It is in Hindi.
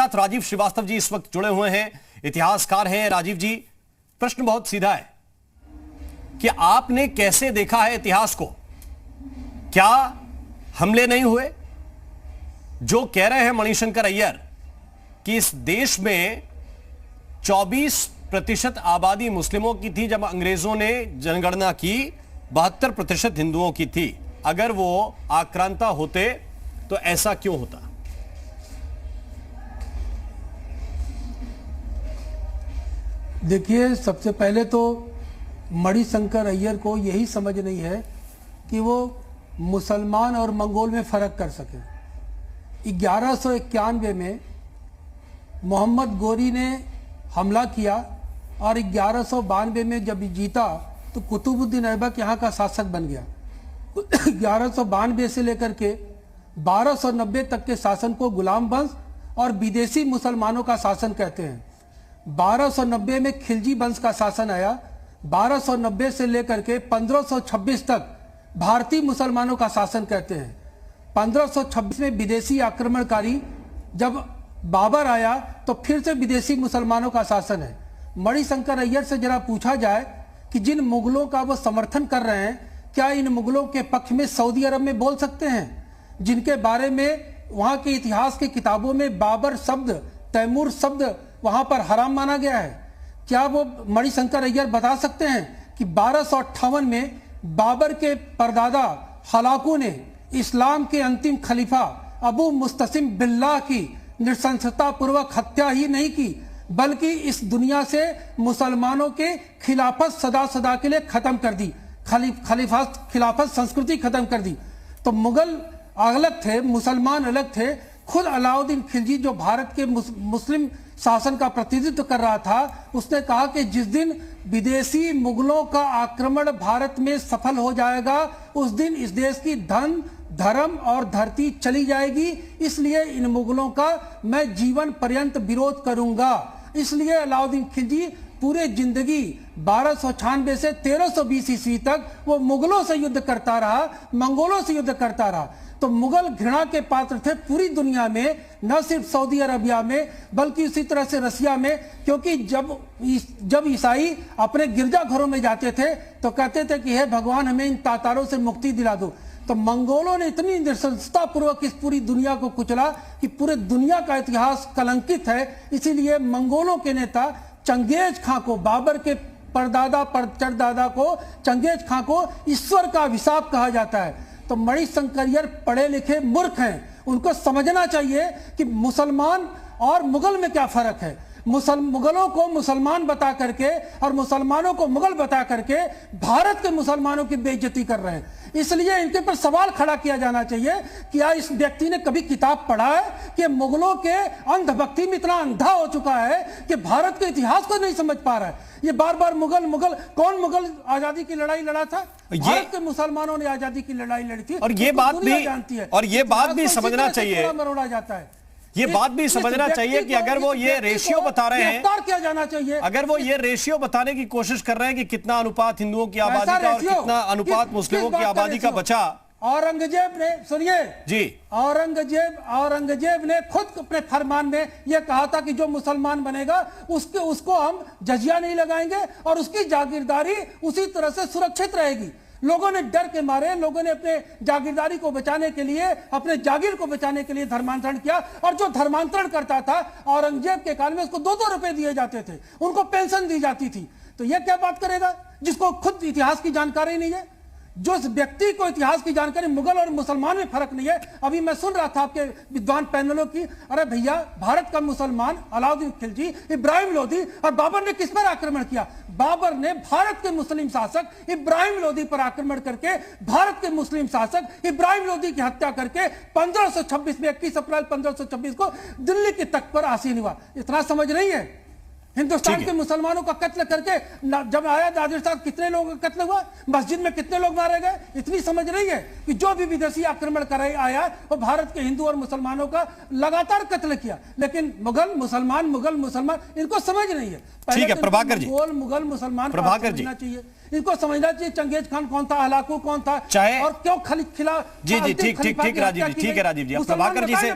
साथ राजीव श्रीवास्तव जी इस वक्त जुड़े हुए हैं, इतिहासकार हैं। राजीव जी, प्रश्न बहुत सीधा है कि आपने कैसे देखा है इतिहास को? क्या हमले नहीं हुए? जो कह रहे हैं मणिशंकर अय्यर कि इस देश में 24% आबादी मुस्लिमों की थी जब अंग्रेजों ने जनगणना की, 72% हिंदुओं की थी। अगर वो आक्रांता होते तो ऐसा क्यों होता? देखिए, सबसे पहले तो मणिशंकर अय्यर को यही समझ नहीं है कि वो मुसलमान और मंगोल में फ़र्क कर सके। 1191 में मोहम्मद गोरी ने हमला किया और 1192 में जब जीता तो कुतुबुद्दीन ऐबक यहाँ का शासक बन गया। 1192 से लेकर के 1290 तक के शासन को गुलाम वंश और विदेशी मुसलमानों का शासन कहते हैं। 1290 में खिलजी वंश का शासन आया। 1290 से लेकर के 1526 तक भारतीय मुसलमानों का शासन कहते हैं। 1526 में विदेशी आक्रमणकारी जब बाबर आया तो फिर से विदेशी मुसलमानों का शासन है। मणिशंकर अय्यर से जरा पूछा जाए कि जिन मुगलों का वो समर्थन कर रहे हैं, क्या इन मुगलों के पक्ष में सऊदी अरब में बोल सकते हैं, जिनके बारे में वहाँ के इतिहास की किताबों में बाबर शब्द, तैमूर शब्द वहाँ पर हराम माना गया है? क्या वो मणिशंकर अय्यर बता सकते हैं कि 1258 में बाबर के परदादा हलाकू ने इस्लाम के अंतिम खलीफा अबू मुस्तसिम बिल्लाह की नृशंसता पूर्वक हत्या ही नहीं की, बल्कि इस दुनिया से मुसलमानों के खिलाफत सदा सदा के लिए खत्म कर दी, खिलाफत संस्कृति खत्म कर दी। तो मुगल अलग थे, मुसलमान अलग थे। खुद अलाउद्दीन खिलजी जो भारत के मुस्लिम शासन का प्रतिनिधित्व कर रहा था, उसने कहा कि जिस दिन विदेशी मुगलों का आक्रमण भारत में सफल हो जाएगा, उस दिन इस देश की धन, धर्म और धरती चली जाएगी। इसलिए इन मुगलों का मैं जीवन पर्यंत विरोध करूंगा। इसलिए अलाउद्दीन खिलजी पूरे जिंदगी 1296 से 1320 ईस्वी तक वो मुगलों से युद्ध करता रहा, मंगोलों से युद्ध करता रहा। तो मुगल घृणा के पात्र थे पूरी दुनिया में, न सिर्फ सऊदी अरबिया में बल्कि उसी तरह से रसिया में। क्योंकि जब ईसाई अपने गिरजाघरों में जाते थे तो कहते थे कि हे भगवान, हमें इन तातारों से मुक्ति दिला दो। तो मंगोलों ने इतनी नृशंसता पूर्वक इस पूरी दुनिया को कुचला कि पूरे दुनिया का इतिहास कलंकित है। इसीलिए मंगोलों के नेता चंगेज खां को, बाबर के परदादा परचरदादा को, चंगेज खां को ईश्वर का अभिशाप कहा जाता है। तो मणिशंकर अय्यर पढ़े लिखे मूर्ख हैं, उनको समझना चाहिए कि मुसलमान और मुगल में क्या फर्क है। मुगलों को मुसलमान बता करके और मुसलमानों को मुगल बता करके भारत के मुसलमानों की बेइज्जती कर रहे हैं। इसलिए इनके पर सवाल खड़ा किया जाना चाहिए कि क्या इस व्यक्ति ने कभी किताब पढ़ा है कि मुगलों के अंधभक्ति में इतना अंधा हो चुका है कि भारत के इतिहास को नहीं समझ पा रहा है। ये बार बार मुगल कौन मुगल आजादी की लड़ाई लड़ा था? भारत के मुसलमानों ने आजादी की लड़ाई लड़ी थी। और ये बात भी जानती है, और ये बात भी समझना चाहिए, मरोड़ा जाता है। ये बात भी समझना चाहिए कि अगर वो ये रेशियो बता रहे हैं, किया जाना चाहिए। अगर वो ये रेशियो बताने की कोशिश कर रहे हैं कि कितना अनुपात हिंदुओं की आबादी का और कितना अनुपात मुस्लिमों की आबादी का बचा। औरंगजेब ने, सुनिए जी, औरंगजेब ने खुद अपने फरमान में यह कहा था कि जो मुसलमान बनेगा उसको हम जजिया नहीं लगाएंगे और उसकी जागीरदारी उसी तरह से सुरक्षित रहेगी। लोगों ने डर के मारे, लोगों ने अपने जागीरदारी को बचाने के लिए, अपने जागीर को बचाने के लिए धर्मांतरण किया। और जो धर्मांतरण करता था औरंगजेब के काल में उसको 2-2 रुपए दिए जाते थे, उनको पेंशन दी जाती थी। तो यह क्या बात करेगा जिसको खुद इतिहास की जानकारी नहीं है, जो व्यक्ति को इतिहास की जानकारी मुगल और मुसलमान में फर्क नहीं है। अभी मैं सुन रहा था आपके विद्वान पैनलों की, अरे भैया, भारत का मुसलमान अलाउद्दीन खिलजी, इब्राहिम लोदी और बाबर ने किस पर आक्रमण किया? बाबर ने भारत के मुस्लिम शासक इब्राहिम लोदी पर आक्रमण करके भारत के मुस्लिम शासक इब्राहिम लोदी की हत्या करके 1526 में 21 अप्रैल 1526 को दिल्ली के तख्त पर आसीन हुआ। इतना समझ नहीं है? हिंदुस्तान के मुसलमानों का कत्ल करके जब आया राजस्थान, कितने लोगों का कत्ल हुआ, मस्जिद में कितने लोग मारे गए? इतनी समझ नहीं है कि जो भी विदेशी आक्रमण कर आया वो भारत के हिंदू और मुसलमानों का लगातार कत्ल किया। लेकिन मुगल मुसलमान इनको समझ नहीं है। ठीक है प्रभाकर जी, मुगल मुसलमान प्रभाकर जी चाहिए, इनको समझना चाहिए चंगेज खान कौन था, हलाकू कौन था, चाहे और क्यों खिला। जी ठीक राजीव जी, ठीक है राजीव जी, प्रभाकर जी से